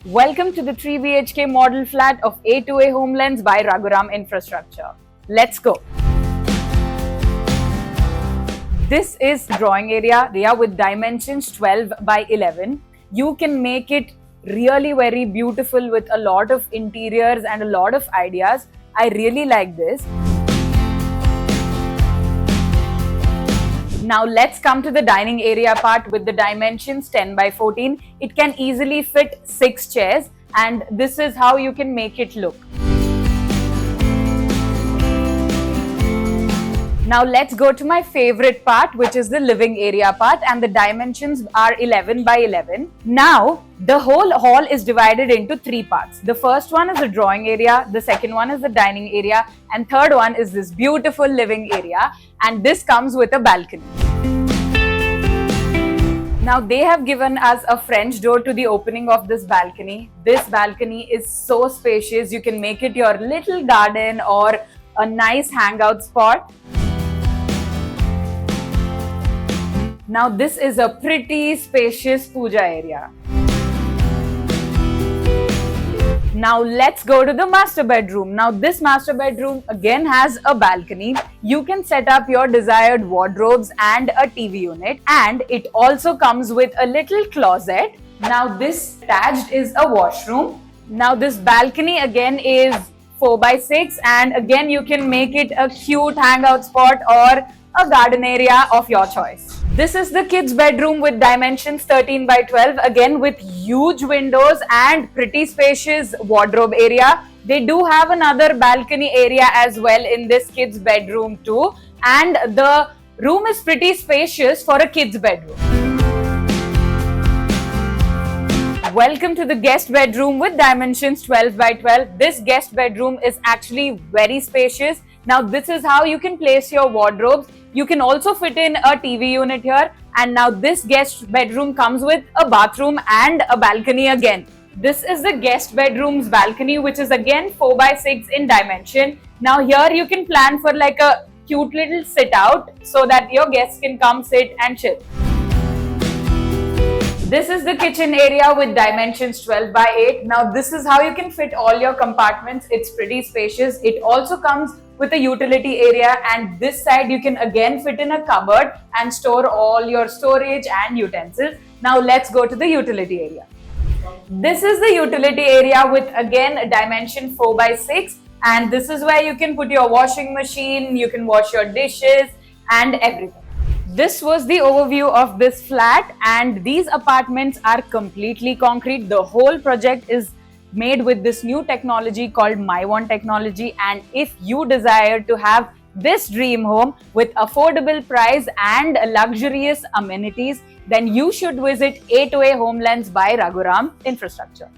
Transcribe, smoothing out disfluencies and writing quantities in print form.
Welcome to the 3 BHK model flat of A2A Homelands by Raghuram Infrastructure. Let's go. This is drawing area with dimensions 12 by 11. You can make it really very beautiful with a lot of interiors and a lot of ideas. I really like this. Now let's come to the dining area part with the dimensions 10 by 14. It can easily fit 6 chairs and this is how you can make it look. Now let's go to my favorite part, which is the living area part, and the dimensions are 11 by 11. Now the whole hall is divided into 3 parts. The first one is the drawing area, the second one is the dining area, and third one is this beautiful living area, and this comes with a balcony. Now they have given us a French door to the opening of this balcony. This balcony is so spacious. You can make it your little garden or a nice hangout spot. Now this is a pretty spacious puja area. Now let's go to the master bedroom. Now this master bedroom again has a balcony. You can set up your desired wardrobes and a TV unit, and it also comes with a little closet. Now this attached is a washroom. Now this balcony again is 4 by 6 and again you can make it a cute hangout spot or a garden area of your choice. This is the kids' bedroom with dimensions 13 by 12, again with huge windows and pretty spacious wardrobe area. They do have another balcony area as well in this kids' bedroom too, and the room is pretty spacious for a kids' bedroom. Welcome to the guest bedroom with dimensions 12 by 12. This guest bedroom is actually very spacious. Now this is how you can place your wardrobes. You can also fit in a TV unit here, and now this guest bedroom comes with a bathroom and a balcony again. This is the guest bedroom's balcony, which is again 4 by 6 in dimension. Now here you can plan for like a cute little sit out so that your guests can come sit and chill. This is the kitchen area with dimensions 12 by 8. Now this is how you can fit all your compartments. It's pretty spacious. It also comes with a utility area, and this side you can again fit in a cupboard and store all your storage and utensils. Now let's go to the utility area. This is the utility area with again a dimension 4 by 6, and this is where you can put your washing machine, you can wash your dishes and everything. This was the overview of this flat, and these apartments are completely concrete. The whole project is made with this new technology called MyOne technology, and if you desire to have this dream home with affordable price and luxurious amenities, then you should visit A2A Homelands by Raghuram Infrastructure.